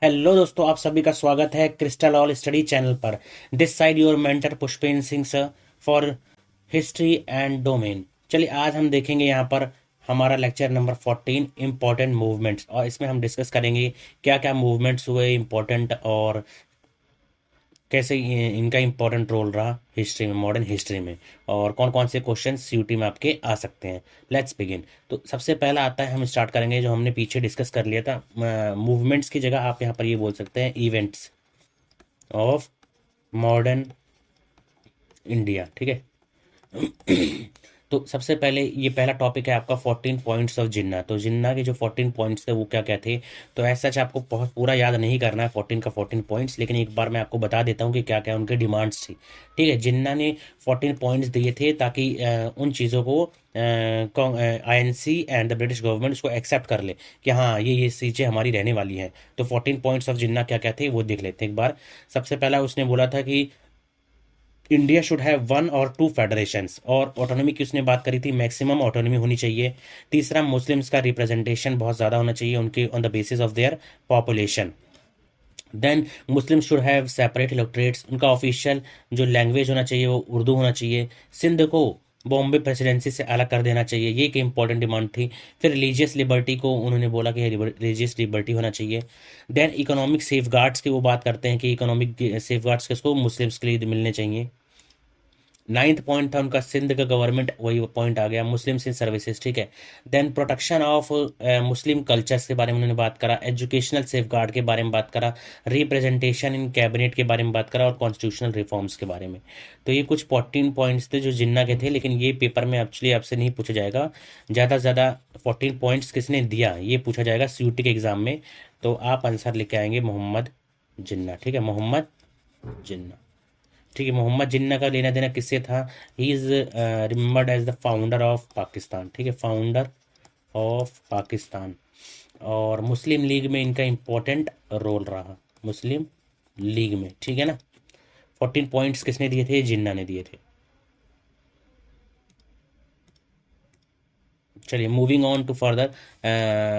Hello दोस्तों, आप सभी का स्वागत है क्रिस्टल ऑल स्टडी चैनल पर। This side your mentor Pushpen Singh sir for history and domain. चलिए आज हम देखेंगे यहाँ पर हमारा लेक्चर नंबर 14 इम्पोर्टेंट मूवमेंट्स, और इसमें हम डिस्कस करेंगे क्या क्या मूवमेंट्स हुए इम्पोर्टेंट और कैसे इनका इम्पोर्टेंट रोल रहा हिस्ट्री में, मॉडर्न हिस्ट्री में, और कौन कौन से क्वेश्चन सीयूटी में आपके आ सकते हैं। Let's begin. तो सबसे पहला आता है, हम स्टार्ट करेंगे जो हमने पीछे डिस्कस कर लिया था। मूवमेंट्स की जगह आप यहाँ पर ये बोल सकते हैं इवेंट्स ऑफ मॉडर्न इंडिया। ठीक है। तो सबसे पहले ये पहला टॉपिक है आपका 14 पॉइंट्स ऑफ जिन्ना। तो जिन्ना के जो 14 पॉइंट्स थे वो क्या क्या थे, तो ऐसा सच आपको बहुत पूरा याद नहीं करना है 14 का 14 पॉइंट्स, लेकिन एक बार मैं आपको बता देता हूँ कि क्या क्या उनके डिमांड्स थी। ठीक है। जिन्ना ने 14 पॉइंट्स दिए थे ताकि उन चीज़ों को INC and the British government उसको एक्सेप्ट कर ले कि हाँ ये चीज़ें हमारी रहने वाली हैं। तो 14 पॉइंट्स ऑफ जिन्ना क्या क्या थे वो देख लेते हैं एक बार। सबसे पहला उसने बोला था कि इंडिया शुड हैव वन और टू फेडरेशंस, और ऑटोनॉमी की उसने बात करी थी, मैक्सिमम ऑटोनॉमी होनी चाहिए। तीसरा, मुस्लिम्स का रिप्रेजेंटेशन बहुत ज़्यादा होना चाहिए उनके on the basis of their population. Then Muslim should have separate electorates, उनका ऑफिशियल जो लैंग्वेज होना चाहिए वो उर्दू होना चाहिए। सिंध को बॉम्बे प्रेसिडेंसी से अलग कर देना चाहिए, ये एक इंपॉर्टेंट डिमांड थी। फिर रिलीजियस लिबर्टी को उन्होंने बोला कि रिलीजियस लिबर्टी होना चाहिए। देन इकोनॉमिक सेफ गार्ड्स की वो बात करते हैं कि इकोनॉमिक सेफ गार्ड्स किसको, मुस्लिम्स के लिए मिलने चाहिए। नाइन्थ पॉइंट था उनका सिंध का गवर्नमेंट, वही पॉइंट आ गया, मुस्लिम्स इन सर्विसेज। ठीक है। Then protection of Muslim cultures के बारे में उन्होंने बात करा, एजुकेशनल सेफ गार्ड के बारे में बात करा, रिप्रेजेंटेशन इन कैबिनेट के बारे में बात करा, और कॉन्स्टिट्यूशनल रिफॉर्म्स के बारे में। तो ये कुछ 14 पॉइंट्स थे जो जिन्ना के थे, लेकिन ये पेपर में एक्चुअली आपसे नहीं पूछा जाएगा। ज़्यादा से ज़्यादा 14 पॉइंट्स किसने दिया ये पूछा जाएगा सीयूटी के एग्जाम में। तो आप आंसर लेके आएंगे मोहम्मद जिन्ना। ठीक है, मोहम्मद जिन्ना। ठीक है। मोहम्मद जिन्ना का लेना देना किससे था, he is remembered as the founder of Pakistan. ठीक है, फाउंडर ऑफ पाकिस्तान। और मुस्लिम लीग में इनका इंपॉर्टेंट रोल रहा, मुस्लिम लीग में। ठीक है ना। 14 पॉइंट्स किसने दिए थे, जिन्ना ने दिए थे। चलिए मूविंग ऑन टू फर्दर,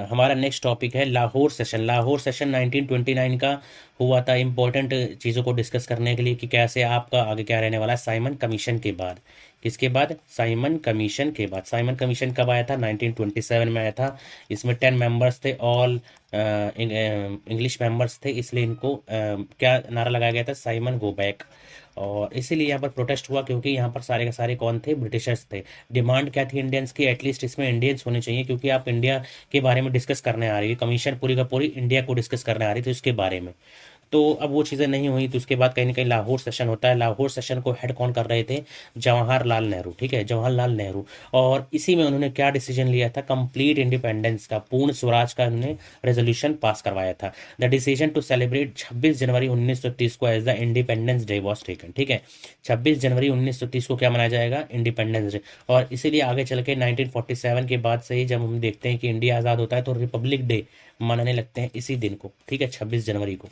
हमारा नेक्स्ट टॉपिक है लाहौर सेशन। लाहौर सेशन 1929 का हुआ था, इंपॉर्टेंट चीज़ों को डिस्कस करने के लिए कि कैसे आपका आगे क्या रहने वाला है साइमन कमीशन के बाद। किसके बाद, साइमन कमीशन के बाद। साइमन कमीशन कब आया था, 1927 में आया था। इसमें 10 मेंबर्स थे, ऑल इंग्लिश मेंबर्स थे, इसलिए इनको क्या नारा लगाया गया था, साइमन गो बैक। और इसीलिए यहाँ पर प्रोटेस्ट हुआ क्योंकि यहाँ पर सारे के सारे कौन थे, ब्रिटिशर्स थे। डिमांड क्या थी इंडियंस की, एटलीस्ट इसमें इंडियंस होने चाहिए, क्योंकि आप इंडिया के बारे में डिस्कस करने आ रही है, कमीशन पूरी का पूरी इंडिया को डिस्कस करने आ रही थी उसके बारे में। तो अब वो चीज़ें नहीं हुई, तो उसके बाद कहीं ना कहीं लाहौर सेशन होता है। लाहौर सेशन को हेड कौन कर रहे थे, जवाहरलाल नेहरू। ठीक है, जवाहरलाल नेहरू। और इसी में उन्होंने क्या डिसीजन लिया था, कंप्लीट इंडिपेंडेंस का, पूर्ण स्वराज का उन्होंने रेजोल्यूशन पास करवाया था। The decision to celebrate 26 January 1930 को as the independence day was taken. ठीक है, 26 जनवरी 1930 को क्या मनाया जाएगा, इंडिपेंडेंस डे। और इसीलिए आगे चल के 1947 के बाद से ही जब हम देखते हैं कि इंडिया आज़ाद होता है तो रिपब्लिक डे मनाने लगते हैं इसी दिन को। ठीक है, 26 जनवरी को।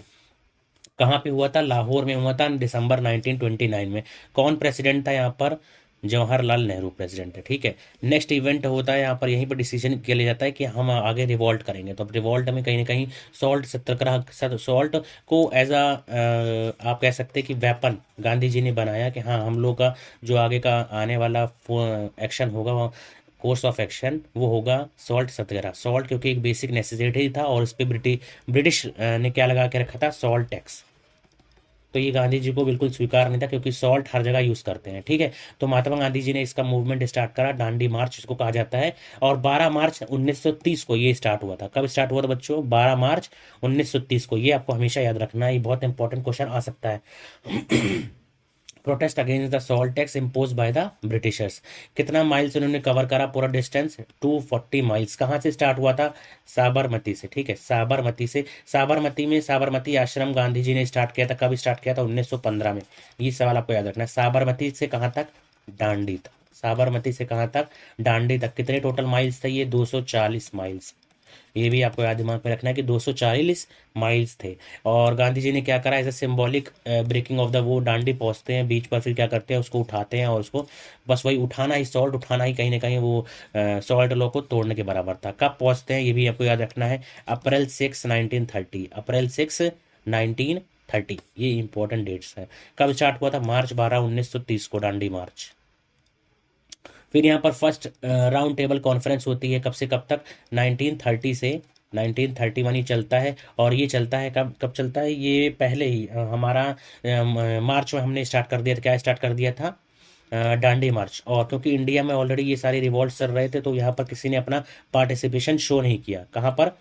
कहाँ पे हुआ था, लाहौर में हुआ था, दिसंबर 1929 में। कौन प्रेसिडेंट था यहाँ पर, जवाहरलाल नेहरू प्रेसिडेंट है। ठीक है। नेक्स्ट इवेंट होता है यहाँ पर, यहीं पर डिसीजन किया लिया जाता है कि हम आगे रिवॉल्ट करेंगे। तो अब रिवॉल्ट में कहीं ना कहीं सॉल्ट सत्याग्रह, सॉल्ट को एज अ आप कह सकते हैं कि वेपन गांधी जी ने बनाया कि हाँ हम लोग का जो आगे का आने वाला एक्शन होगा, कोर्स ऑफ एक्शन, वो होगा सॉल्ट सत्याग्रह। सॉल्ट क्योंकि एक बेसिक नेसेसिटी था, और इस पर ब्रिटिश ने क्या लगा के रखा था, सॉल्ट टैक्स। तो ये गांधी जी को बिल्कुल स्वीकार नहीं था, क्योंकि सॉल्ट हर जगह यूज़ करते हैं। ठीक है। तो महात्मा गांधी जी ने इसका मूवमेंट स्टार्ट करा, दांडी मार्च इसको कहा जाता है। और 12 मार्च 1930 को ये स्टार्ट हुआ था। कब स्टार्ट हुआ था बच्चों, 12 मार्च 1930 को। ये आपको हमेशा याद रखना है, ये बहुत इंपॉर्टेंट क्वेश्चन आ सकता है। Protest against the salt tax impose by the Britishers. कितना माइल्स उन्होंने कवर करा, पूरा डिस्टेंस 240 माइल्स। कहाँ से स्टार्ट हुआ था, साबरमती से। ठीक है, साबरमती से। साबरमती में साबरमती आश्रम गांधी जी ने स्टार्ट किया था, कब स्टार्ट किया था, 1915 में। ये सवाल आपको याद रखना है। साबरमती से कहाँ तक, दांडी तक। साबरमती से कहाँ तक, दांडी तक। कितने टोटल माइल्स थे ये, 240 माइल्स। ये भी आपको याद दिमाग में रखना है कि 240 माइल्स थे। और गांधी जी ने क्या करा, ऐसे सिंबॉलिक ब्रेकिंग ऑफ द वो डांडी पहुंचते हैं बीच पर, फिर क्या करते हैं उसको उठाते हैं, और उसको बस वही उठाना ही, सॉल्ट उठाना ही कहीं ना कहीं वो सॉल्ट लॉ को तोड़ने के बराबर था। कब पहुंचते हैं ये भी आपको याद रखना है, अप्रैल 6 1930, अप्रैल 6 1930, ये इंपॉर्टेंट डेट्स है। कब स्टार्ट हुआ था, मार्च 12 1930 को डांडी मार्च। फिर यहाँ पर फर्स्ट राउंड टेबल कॉन्फ्रेंस होती है, कब से कब तक, 1930 से 1931 ही चलता है। और ये चलता है कब कब चलता है, ये पहले ही हमारा मार्च में हमने स्टार्ट कर दिया था। क्या स्टार्ट कर दिया था, डांडी मार्च। और क्योंकि इंडिया में ऑलरेडी ये सारे रिवॉल्ट चल रहे थे, तो यहाँ पर किसी ने अपना पार्टिसिपेशन शो नहीं किया। कहाँ पर,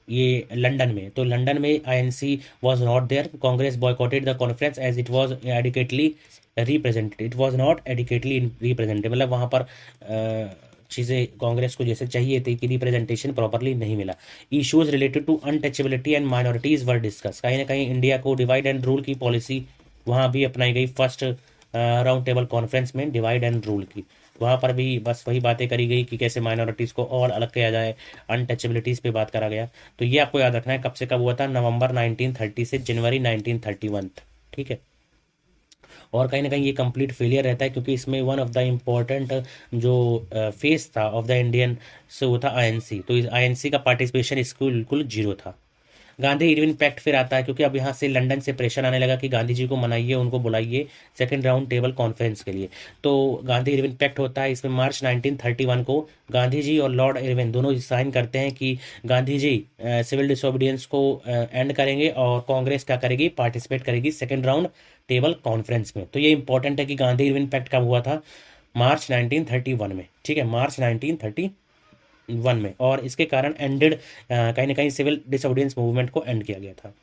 ये लंदन में। तो लंदन में INC was not there, Congress boycotted the conference as it was adequately represented, it was not adequately represented, मतलब वहाँ पर चीज़ें कांग्रेस को जैसे चाहिए थी कि रिप्रेजेंटेशन प्रॉपरली नहीं मिला। Issues related to untouchability and minorities were discussed, कहीं ना कहीं इंडिया को डिवाइड एंड रूल की पॉलिसी वहाँ भी अपनाई गई फर्स्ट राउंड टेबल कॉन्फ्रेंस में, डिवाइड एंड रूल की। वहाँ पर भी बस वही बातें करी गई कि कैसे माइनॉरिटीज़ को और अलग किया जाए, अनटचेबिलिटीज़ पे बात करा गया। तो ये आपको याद रखना है कब से कब हुआ था, नवंबर 1930 से जनवरी 1931, ठीक है। और कहीं ना कहीं ये कंप्लीट फेलियर रहता है, क्योंकि इसमें वन ऑफ द इम्पोर्टेंट जो फेस था ऑफ द इंडियन से वो था आईएनसी। तो इस आईएनसी का पार्टिसिपेशन इसको बिल्कुल जीरो था। गांधी इरविन पैक्ट फिर आता है, क्योंकि अब यहाँ से लंदन से प्रेशर आने लगा कि गांधी जी को मनाइए, उनको बुलाइए सेकंड राउंड टेबल कॉन्फ्रेंस के लिए। तो गांधी इरविन पैक्ट होता है, इसमें मार्च 1931 को गांधी जी और लॉर्ड इरविन दोनों साइन करते हैं कि गांधी जी सिविल डिसोबीडियंस को एंड करेंगे और कांग्रेस क्या करेगी, पार्टिसिपेट करेगी सेकेंड राउंड टेबल कॉन्फ्रेंस में। तो ये इंपॉर्टेंट है कि गांधी इरविन पैक्ट कब हुआ था, मार्च 1931 में, ठीक है, मार्च 1931 में। और इसके कारण एंडेड कहीं ना कहीं सिविल डिसोबीडियंस मूवमेंट को एंड किया गया था।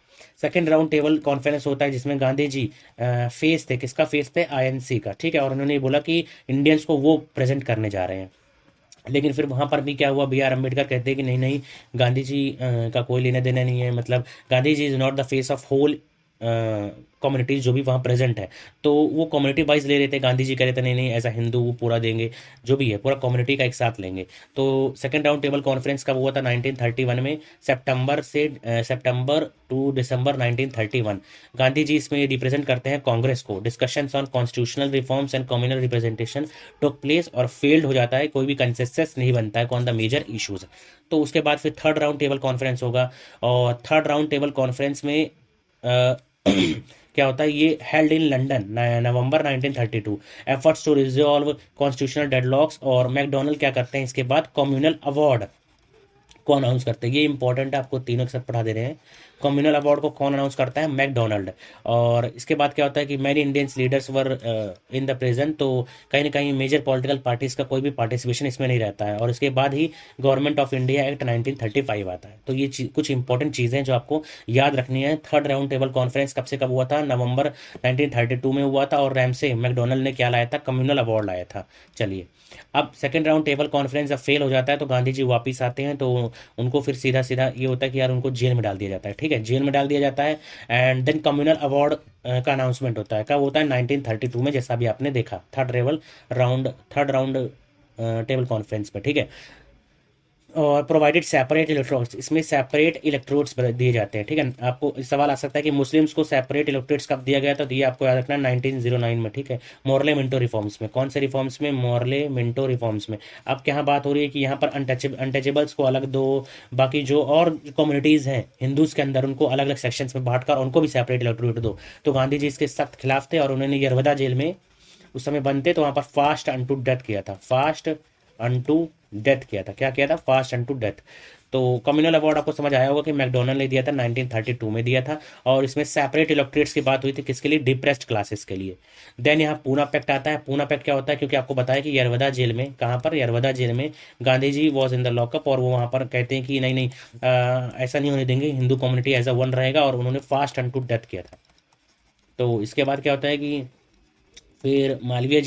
सेकेंड राउंड टेबल कॉन्फ्रेंस होता है जिसमें गांधी जी फेस थे, किसका फेस थे, आईएनसी का, ठीक है। और उन्होंने बोला कि इंडियंस को वो प्रेजेंट करने जा रहे हैं। लेकिन फिर वहाँ पर भी क्या हुआ, बी आर अम्बेडकर कहते हैं कि नहीं नहीं, गांधी जी का कोई लेना देना नहीं है, मतलब Gandhi ji is not the face of whole communities जो भी वहाँ प्रेजेंट है। तो वो कम्युनिटी वाइज ले रहे थे, गांधी जी कह रहे थे नहीं नहीं ऐसा हिंदू वो पूरा देंगे, जो भी है पूरा कम्युनिटी का एक साथ लेंगे। तो सेकेंड राउंड टेबल कॉन्फ्रेंस कब हुआ था, 1931 में, सितंबर टू दिसंबर 1931। गांधी जी इसमें रिप्रेजेंट करते हैं कांग्रेस को। Discussions on constitutional reforms and communal representation took place, और फेल्ड हो जाता है, कोई भी कंसेंसस नहीं बनता है कौन द मेजर इश्यूज। तो उसके बाद फिर थर्ड राउंड टेबल कॉन्फ्रेंस होगा, और थर्ड राउंड टेबल कॉन्फ्रेंस में क्या होता है, ये held in London November 1932। Efforts to resolve constitutional deadlocks, और मैकडोनल्ड क्या करते हैं इसके बाद, कम्युनल अवार्ड को अनाउंस करते हैं। ये इंपॉर्टेंट है, आपको तीनों के साथ पढ़ा दे रहे हैं। कम्युनल अवार्ड को कौन अनाउंस करता है, मैकडोनल्ड। और इसके बाद क्या होता है कि many Indians leaders were in the present, तो कहीं ना कहीं मेजर पॉलिटिकल पार्टीज का कोई भी पार्टिसिपेशन इसमें नहीं रहता है। और इसके बाद ही गवर्नमेंट ऑफ इंडिया एक्ट 1935 आता है। तो ये कुछ इंपॉर्टेंट चीज़ें जो आपको याद रखनी है। थर्ड राउंड टेबल कॉन्फ्रेंस कब से कब हुआ था, नवंबर 1932 में हुआ था, और रैमसे मैकडोनल्ड ने क्या लाया था, कम्युनल अवार्ड लाया था। चलिए, अब सेकेंड राउंड टेबल कॉन्फ्रेंस जब फेल हो जाता है तो गांधी जी वापस आते हैं, तो उनको फिर सीधा सीधा ये होता है कि यार उनको जेल में डाल दिया जाता है, ठीक है, जेल में डाल दिया जाता है। एंड देन कम्युनल अवार्ड का अनाउंसमेंट होता है, कब होता है, 1932 में, जैसा भी आपने देखा थर्ड राउंड टेबल कॉन्फ्रेंस में, ठीक है। और प्रोवाइडेड सेपरेट इलेक्ट्रोड्स, इसमें सेपरेट इलेक्ट्रोड्स दिए जाते हैं, ठीक है। आपको सवाल आ सकता है कि मुस्लिम्स को सेपरेट इलेक्ट्रोड्स कब दिया गया था, तो ये आपको याद रखना 1909 में, ठीक है, मोरले मिंटो रिफॉर्म्स में। कौन से रिफॉर्म्स में, मोरले मिंटो रिफॉर्म्स में। अब क्या बात हो रही है कि यहाँ पर अनटचेबल्स को अलग दो, बाकी जो और कम्युनिटीज़ हैं हिंदूज़ के अंदर उनको अलग अलग सेक्शंस में बांट कर उनको भी सेपरेट इलेक्ट्रोड दो। तो गांधी जी इसके सख्त खिलाफ थे, और उन्होंने यरवदा जेल में उस समय बनते, तो वहाँ पर फास्ट अनटू डेथ किया था, फास्ट अनटू डेथ किया था। क्या किया था, फास्ट अनटू डेथ। तो कम्युनल अवार्ड आपको समझ आया होगा कि मैकडोनल्ड ने दिया था, 1932 में दिया था। और इसमें सेपरेट इलेक्ट्रेट्स की बात हुई थी, किसके लिए, डिप्रेस्ड क्लासेस के लिए। देन यहाँ पूना पैक्ट आता है। पूना पैक्ट क्या होता है, क्योंकि आपको बताया कि यरवदा जेल में, कहाँ पर, यरवदा जेल में Gandhi ji was in the lockup, और वो वहाँ पर कहते हैं कि नहीं नहीं ऐसा नहीं होने देंगे, Hindu community as a one रहेगा, और उन्होंने फास्ट अनटू डेथ किया था। तो इसके बाद क्या होता है कि फिर मालवीय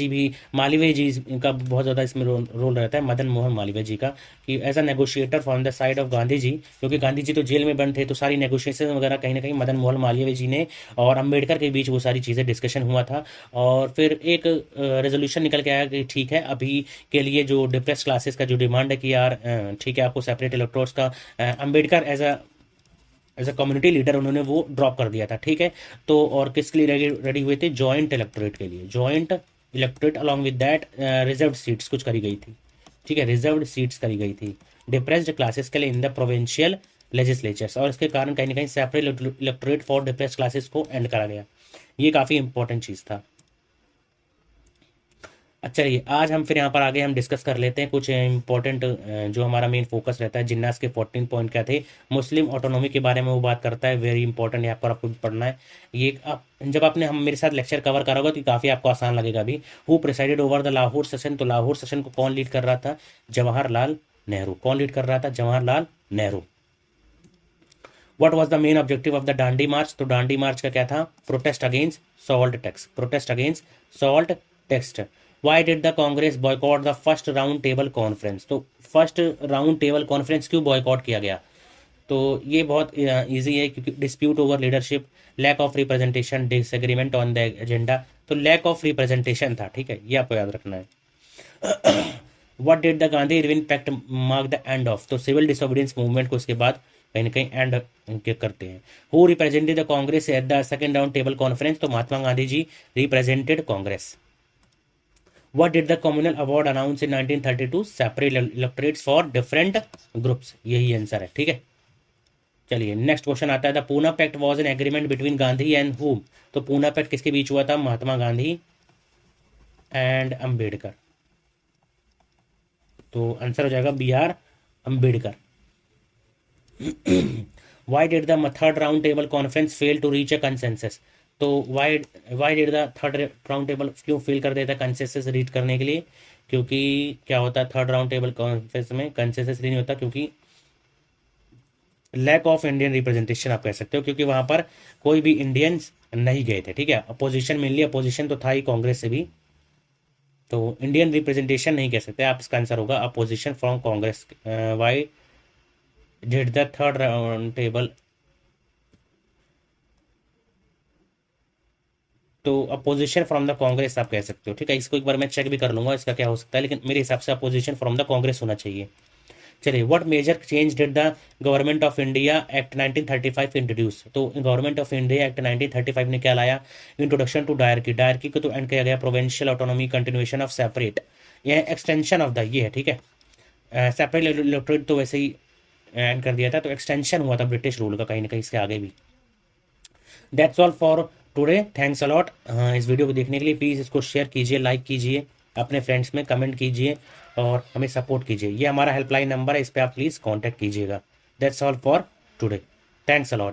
जी का बहुत ज़्यादा इसमें रोल रहता है, मदन मोहन मालवीय जी का, कि as a negotiator from the side of Gandhi ji, क्योंकि गांधी जी तो जेल में बंद थे, तो सारी नेगोशिएशन वगैरह कहीं ना कहीं मदन मोहन मालवीय जी ने और अम्बेडकर के बीच वो सारी चीज़ें डिस्कशन हुआ था। और फिर एक रेजोल्यूशन निकल के आया कि ठीक है, अभी के लिए जो डिप्रेस क्लासेस का जो डिमांड है कि यार ठीक है, आपको सेपरेट इलेक्ट्रोड्स का, Ambedkar as a community leader उन्होंने वो ड्रॉप कर दिया था, ठीक है। तो और किसके लिए रेडी हुए थे? जॉइंट इलेक्टोरेट के लिए, joint electorate along with that reserve seats कुछ करी गई थी, ठीक है, रिजर्व्ड सीट्स करी गई थी डिप्रेस्ड क्लासेस के लिए इन द प्रोविंशियल लेजिस्लेचर्स, और इसके कारण कहीं ना कहीं separate electorate for depressed classes को एंड करा गया। ये काफ़ी इंपॉर्टेंट चीज़ था। अच्छा, चलिए आज हम फिर यहाँ पर आगे हम डिस्कस कर लेते हैं कुछ इंपॉर्टेंट, जो हमारा मेन फोकस रहता है। जिन्नास के 14 पॉइंट क्या थे? मुस्लिम ऑटोनॉमी के बारे में वो बात करता है, वेरी इंपॉर्टेंट, यहाँ पर आपको पढ़ना है। ये आप जब आपने हम मेरे साथ लेक्चर कवर करा होगा तो काफ़ी आपको आसान लगेगा भी। Who presided over the Lahore session? तो लाहौर सेशन को कौन लीड कर रहा था? जवाहरलाल नेहरू। कौन लीड कर रहा था? Jawaharlal Nehru. What was the main objective of the Dandi march? तो डांडी मार्च का क्या था? Protest against salt tax, protest against salt tax. Why did the Congress boycott the first round table conference? तो फर्स्ट राउंड टेबल कॉन्फ्रेंस क्यों boycott किया गया? तो ये बहुत इजी है, क्योंकि dispute over leadership, lack of representation, disagreement on the agenda. तो लैक ऑफ रिप्रेजेंटेशन था, ठीक है, ये आपको याद रखना है। What did the Gandhi Irwin pact mark the end of? तो सिविल डिसोबीडियंस मूवमेंट को इसके बाद कहीं ना कहीं एंड करते हैं। Who represented the Congress at the second round table conference? तो Mahatma Gandhi ji represented Congress. What did the communal award announce in 1932? Separate electorates for different groups। यही आंसर है, ठीक है। चलिए नेक्स्ट क्वेश्चन आता है, the Poona pact was an agreement between Gandhi and whom? तो Poona pact किसके बीच हुआ था? महात्मा गांधी एंड अंबेडकर। तो आंसर हो जाएगा B R Ambedkar. Why did the third round table conference fail to reach a consensus? तो why did the third round table क्यों फेल कर देता कंसेंसस रीच करने के लिए? क्योंकि क्या होता है थर्ड राउंड टेबल कॉन्फ्रेंस में कंसेंसस नहीं होता, क्योंकि लैक ऑफ इंडियन रिप्रेजेंटेशन आप कह सकते हो, क्योंकि वहां पर कोई भी इंडियंस नहीं गए थे, ठीक है। अपोजिशन मेनली अपोजिशन तो था ही कांग्रेस से भी, तो इंडियन रिप्रेजेंटेशन नहीं कह सकते आप। इसका आंसर होगा opposition from Congress. Y did the third round table? तो अपोजिशन फ्रॉम द कांग्रेस आप कह सकते हो, ठीक है। इसको एक बार मैं चेक भी कर लूंगा इसका क्या हो सकता है, लेकिन मेरे हिसाब से अपोजिशन फ्रॉम द कांग्रेस होना चाहिए। चलिए, what major change did the government of India act 1935 introduce? तो गवर्नमेंट ऑफ इंडिया एक्ट 1935 ने क्या लाया? इंट्रोडक्शन टू डायरकी, डायरकी को तो एंड किया गया, provincial autonomy, continuation of separate, यह एक्सटेंशन ऑफ द, ये है, ठीक है। सेपरेट इलेक्टोरेट तो वैसे ही एंड कर दिया था, तो एक्सटेंशन हुआ था ब्रिटिश रूल का कहीं ना कहीं इसके आगे भी। That's all for today, thanks a lot. इस वीडियो को देखने के लिए प्लीज़ इसको शेयर कीजिए, लाइक कीजिए, अपने फ्रेंड्स में कमेंट कीजिए और हमें सपोर्ट कीजिए। ये हमारा हेल्पलाइन नंबर है, इस पर आप प्लीज़ कांटेक्ट कीजिएगा। That's all for today, thanks a lot.